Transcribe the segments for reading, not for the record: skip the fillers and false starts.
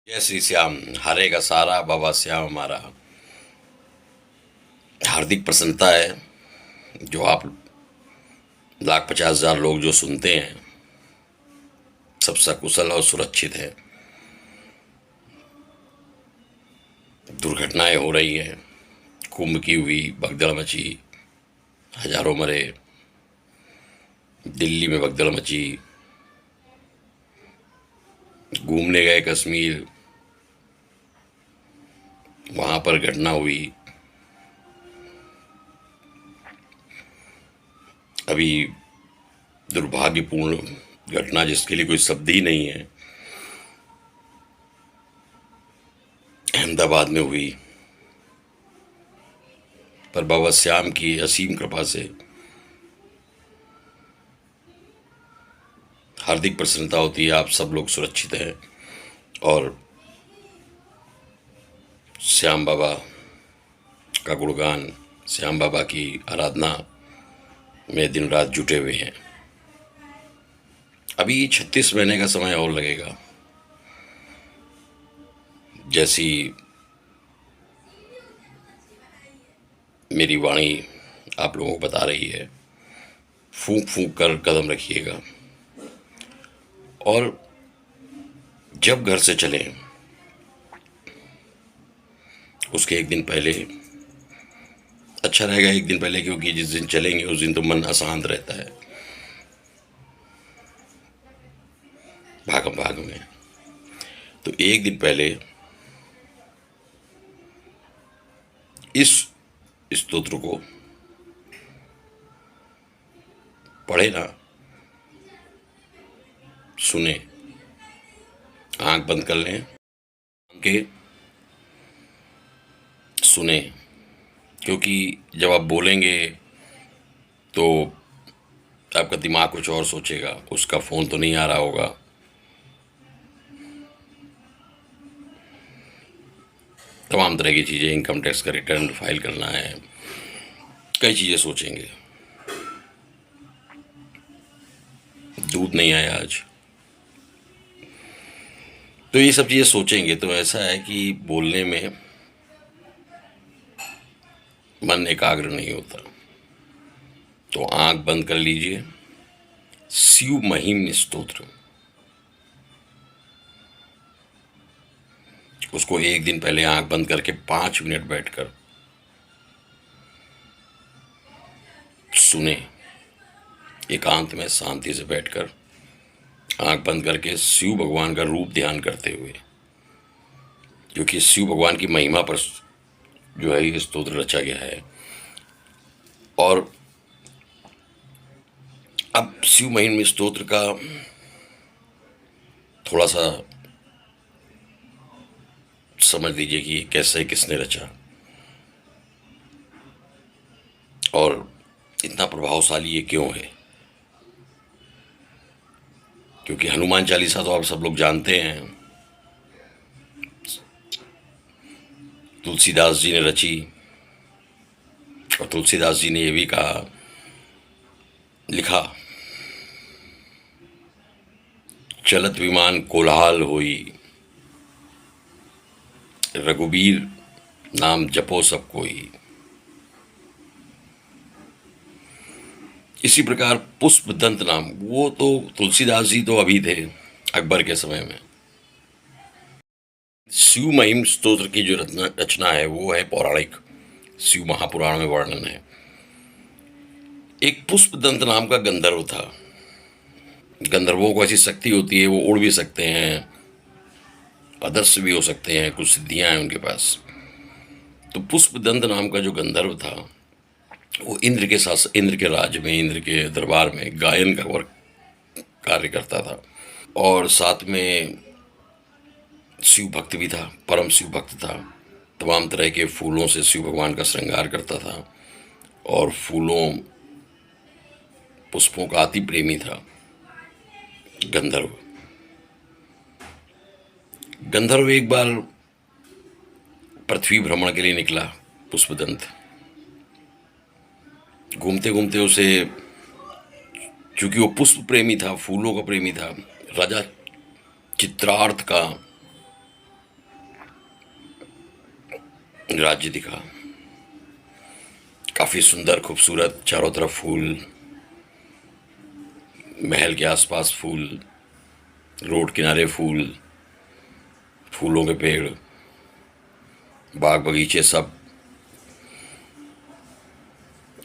जय श्री श्याम। हरे का सारा बाबा श्याम हमारा। हार्दिक प्रसन्नता है जो आप 1,50,000 लोग जो सुनते हैं सब सकुशल और सुरक्षित है। दुर्घटनाएं हो रही हैं, कुंभ की हुई, भगदड़ मची, हजारों मरे, दिल्ली में भगदड़ मची, घूमने गए कश्मीर, वहां पर घटना हुई। अभी दुर्भाग्यपूर्ण घटना जिसके लिए कोई शब्द ही नहीं है, अहमदाबाद में हुई। पर बाबा श्याम की असीम कृपा से हार्दिक प्रसन्नता होती है, आप सब लोग सुरक्षित हैं और श्याम बाबा का गुणगान, श्याम बाबा की आराधना में दिन रात जुटे हुए हैं। अभी 36 महीने का समय और लगेगा। जैसी मेरी वाणी आप लोगों को बता रही है, फूंक फूंक कर कदम रखिएगा और जब घर से चलें उसके एक दिन पहले अच्छा रहेगा, एक दिन पहले, क्योंकि जिस दिन चलेंगे उस दिन तो मन अशांत रहता है भागम भाग में। तो एक दिन पहले इस स्तोत्र को पढ़े ना, सुने, आंख बंद कर लें के सुने, क्योंकि जब आप बोलेंगे तो आपका दिमाग कुछ और सोचेगा, उसका फोन तो नहीं आ रहा होगा, तमाम तरह की चीज़ें, इनकम टैक्स का रिटर्न फाइल करना है, कई चीज़ें सोचेंगे। दूध नहीं आया आज, तो ये सब चीज़ें सोचेंगे। तो ऐसा है कि बोलने में मन एकाग्र नहीं होता। तो आंख बंद कर लीजिए, शिव महिम स्तोत्र, उसको एक दिन पहले आंख बंद करके 5 मिनट बैठकर सुने, एकांत में शांति से बैठकर आंख बंद करके शिव भगवान का रूप ध्यान करते हुए, क्योंकि शिव भगवान की महिमा पर जो है ये स्तोत्र रचा गया है। और अब शिव महिम स्तोत्र का थोड़ा सा समझ लीजिए कि कैसे, किसने रचा और इतना प्रभावशाली ये क्यों है। क्योंकि हनुमान चालीसा तो आप सब लोग जानते हैं, तुलसीदास जी ने रची और तुलसीदास जी ने ये भी कहा, लिखा, चलत विमान कोलाहल होई, रघुबीर नाम जपो सब कोई। इसी प्रकार पुष्प दंत नाम, वो तो तुलसीदास जी तो अभी थे अकबर के समय में। शिव महिम स्तोत्र की जो रचना है वो है पौराणिक, शिव महापुराण में वर्णन है। एक पुष्प दंत नाम का गंधर्व था। गंधर्वों को ऐसी शक्ति होती है, वो उड़ भी सकते हैं, अदृश्य भी हो सकते हैं, कुछ सिद्धियां हैं उनके पास। तो पुष्प दंत नाम का जो गंधर्व था वो इंद्र के साथ, इंद्र के राज में, इंद्र के दरबार में गायन का वर्क कार्य करता था और साथ में शिव भक्त भी था, परम शिव भक्त था। तमाम तरह के फूलों से शिव भगवान का श्रृंगार करता था और फूलों, पुष्पों का अति प्रेमी था गंधर्व। गंधर्व एक बार पृथ्वी भ्रमण के लिए निकला, पुष्पदंत। घूमते घूमते उसे, चूंकि वो पुष्प प्रेमी था, फूलों का प्रेमी था, राजा चित्रार्थ का राज्य दिखा। काफ़ी सुंदर खूबसूरत, चारों तरफ फूल, महल के आसपास फूल, रोड किनारे फूल, फूलों के पेड़, बाग बगीचे सब,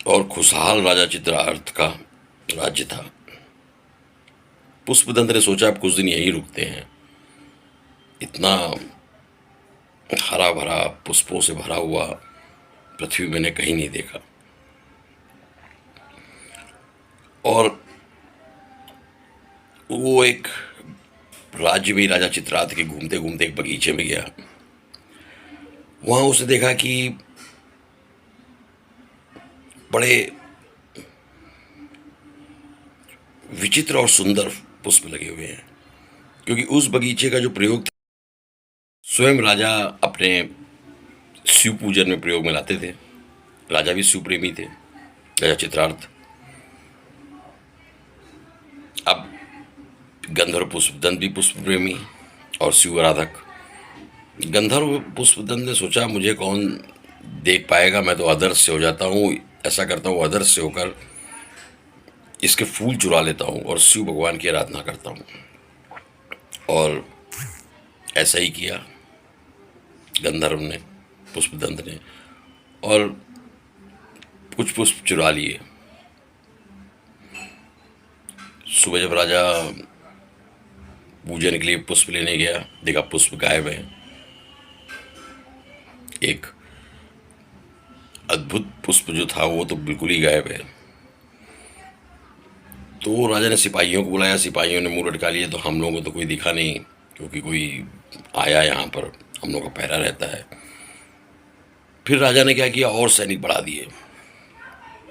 और खुशहाल राजा चित्रार्थ का राज्य था। पुष्पदंत ने सोचा अब कुछ दिन यहीं रुकते हैं। इतना हरा भरा, पुष्पों से भरा हुआ पृथ्वी मैंने कहीं नहीं देखा। और वो एक राज्य में राजा चित्रार्थ के घूमते घूमते एक बगीचे में गया। वहां उसने देखा कि बड़े विचित्र और सुंदर पुष्प लगे हुए हैं, क्योंकि उस बगीचे का जो प्रयोग था, स्वयं राजा अपने शिव पूजन में प्रयोग में लाते थे। राजा भी शिव प्रेमी थे, राजा चित्रार्थ। अब गंधर्व पुष्पदंत भी पुष्प प्रेमी और शिव आराधक। गंधर्व पुष्पदंत ने सोचा मुझे कौन देख पाएगा, मैं तो अदृश्य हो जाता हूँ, ऐसा करता हूँ अदृश्य होकर इसके फूल चुरा लेता हूँ और शिव भगवान की आराधना करता हूँ। और ऐसा ही किया गंधर्व ने, पुष्पदंत ने, और कुछ पुष्प चुरा लिए। सुबह जब राजा पूजन के लिए पुष्प लेने गया, देखा पुष्प गायब है। एक अद्भुत पुष्प जो था वो तो बिल्कुल ही गायब है। तो राजा ने सिपाहियों को बुलाया, सिपाहियों ने मुंह लटका लिया, तो हम लोगों को तो कोई दिखा नहीं, क्योंकि कोई आया यहाँ पर, हम लोगों का पहरा रहता है। फिर राजा ने क्या किया, और सैनिक बढ़ा दिए,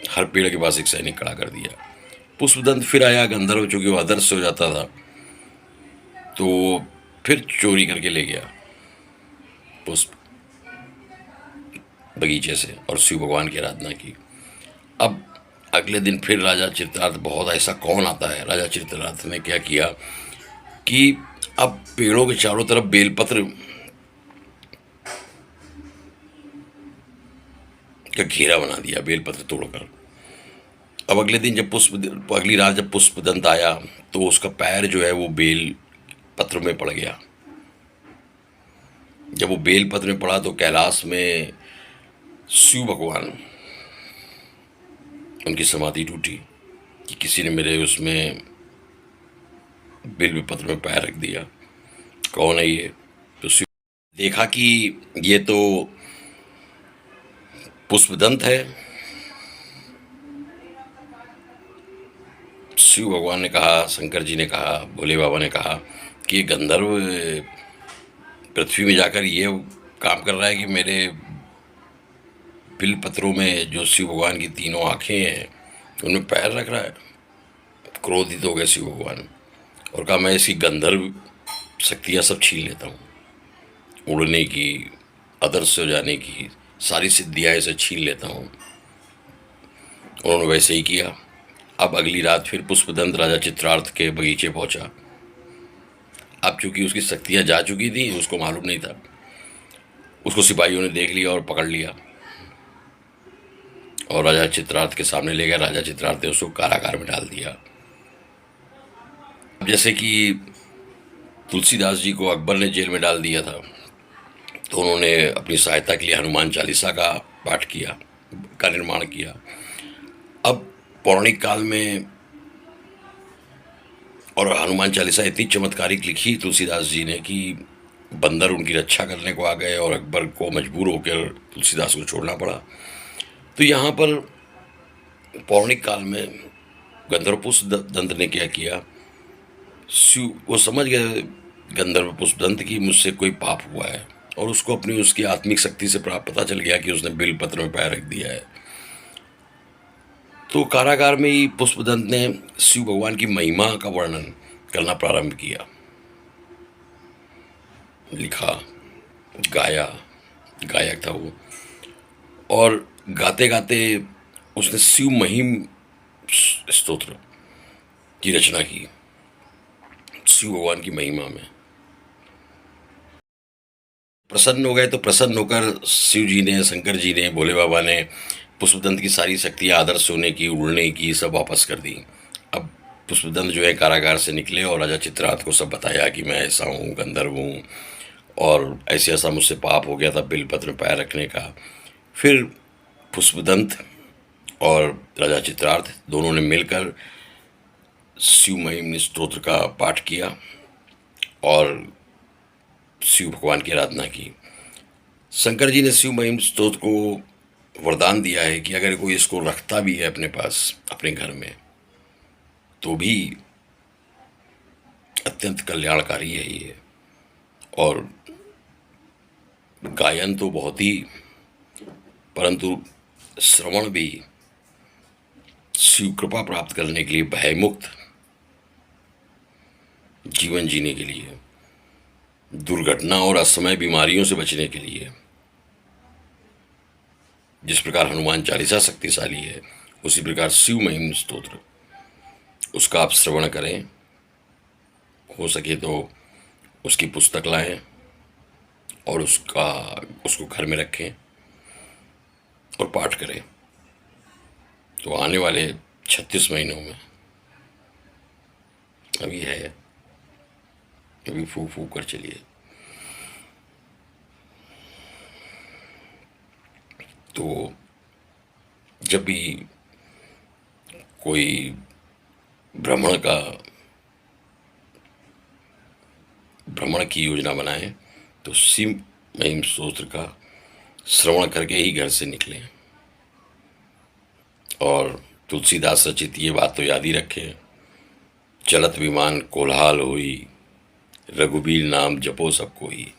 हर पेड़ के पास एक सैनिक खड़ा कर दिया। पुष्पदंत फिर आया, गंधर्व चूंकि वो अदृश्य हो जाता था, तो फिर चोरी करके ले गया पुष्प बगीचे से और शिव भगवान की आराधना की। अब अगले दिन फिर राजा चित्रार्थ, बहुत ऐसा कौन आता है, राजा चित्रार्थ ने क्या किया कि अब पेड़ों के चारों तरफ बेलपत्र का घेरा बना दिया, बेलपत्र तोड़कर। अब अगले दिन जब अगली रात जब पुष्पदंत आया, तो उसका पैर जो है वो बेल पत्र में पड़ गया। जब वो बेल पत्र में पड़ा तो कैलाश में शिव भगवान, उनकी समाधि टूटी कि किसी ने मेरे उसमें बेल पत्र में पैर रख दिया। कौन है ये? तो शिव देखा कि ये तो पुष्पदंत है। शिव भगवान ने कहा, शंकर जी ने कहा, भोले बाबा ने कहा कि ये गंधर्व पृथ्वी में जाकर ये काम कर रहा है कि मेरे बिल पत्रों में जो शिव भगवान की तीनों आंखें हैं उनमें पैर रख रहा है। क्रोधित हो गए शिव भगवान और कहा मैं इसकी गंधर्व शक्तियाँ सब छीन लेता हूँ, उड़ने की, अदृश्य हो जाने की सारी सिद्धियाँ इसे छीन लेता हूँ। उन्होंने वैसे ही किया। अब अगली रात फिर पुष्पदंत राजा चित्रार्थ के बगीचे पहुंचा। अब चूंकि उसकी शक्तियाँ जा चुकी थी, उसको मालूम नहीं था। उसको सिपाहियों ने देख लिया और पकड़ लिया और राजा चित्रार्थ के सामने ले गया। राजा चित्रार्थ ने उसको कारागार में डाल दिया। जैसे कि तुलसीदास जी को अकबर ने जेल में डाल दिया था, तो उन्होंने अपनी सहायता के लिए हनुमान चालीसा का पाठ किया, का निर्माण किया। अब पौराणिक काल में और हनुमान चालीसा इतनी चमत्कारिक लिखी तुलसीदास जी ने कि बंदर उनकी रक्षा करने को आ गए और अकबर को मजबूर होकर तुलसीदास को छोड़ना पड़ा। तो यहाँ पर पौराणिक काल में गंधर्व पुष्पदंत ने क्या किया, वो समझ गए गंधर्व पुष्पदंत की मुझसे कोई पाप हुआ है, और उसको अपनी उसकी आत्मिक शक्ति से प्राप्त पता चल गया कि उसने बिल पत्र में पैर रख दिया है। तो कारागार में ही पुष्पदंत ने शिव भगवान की महिमा का वर्णन करना प्रारंभ किया, लिखा, गाया, गायक था वो। और गाते गाते उसने शिव महिम स्तोत्र की रचना की, शिव भगवान की महिमा में। प्रसन्न हो गए तो प्रसन्न होकर शिव जी ने, शंकर जी ने, भोले बाबा ने पुष्पदंत की सारी शक्तियाँ, आदर्श सोने की, उड़ने की, सब वापस कर दी। अब पुष्पदंत जो है कारागार से निकले और राजा चित्ररथ को सब बताया कि मैं ऐसा हूँ, गंधर्व हूँ, और ऐसे ऐसा मुझसे पाप हो गया था बिलपत्र में पैर रखने का। फिर पुष्पदंत और राजा चित्रार्थ दोनों ने मिलकर शिव महिम स्तोत्र का पाठ किया और शिव भगवान की आराधना की। शंकर जी ने शिव महिम स्तोत्र को वरदान दिया है कि अगर कोई इसको रखता भी है अपने पास, अपने घर में, तो भी अत्यंत कल्याणकारी है ये। और गायन तो बहुत ही, परंतु श्रवण भी शिव कृपा प्राप्त करने के लिए, भयमुक्त जीवन जीने के लिए, दुर्घटना और असमय बीमारियों से बचने के लिए। जिस प्रकार हनुमान चालीसा शक्तिशाली है, उसी प्रकार शिव महिम स्तोत्र, उसका आप श्रवण करें। हो सके तो उसकी पुस्तक लाएं और उसको घर में रखें और पाठ करें। तो आने वाले 36 महीनों में, अभी है, अभी फूक फूक कर चलिए, तो जब भी कोई भ्रमण की योजना बनाए तो शिव महिम स्तोत्र का श्रवण करके ही घर से निकलें। और तुलसीदास रचित ये बात तो याद ही रखें, चलत विमान कोल्हाल हुई, रघुबीर नाम जपो सब कोई।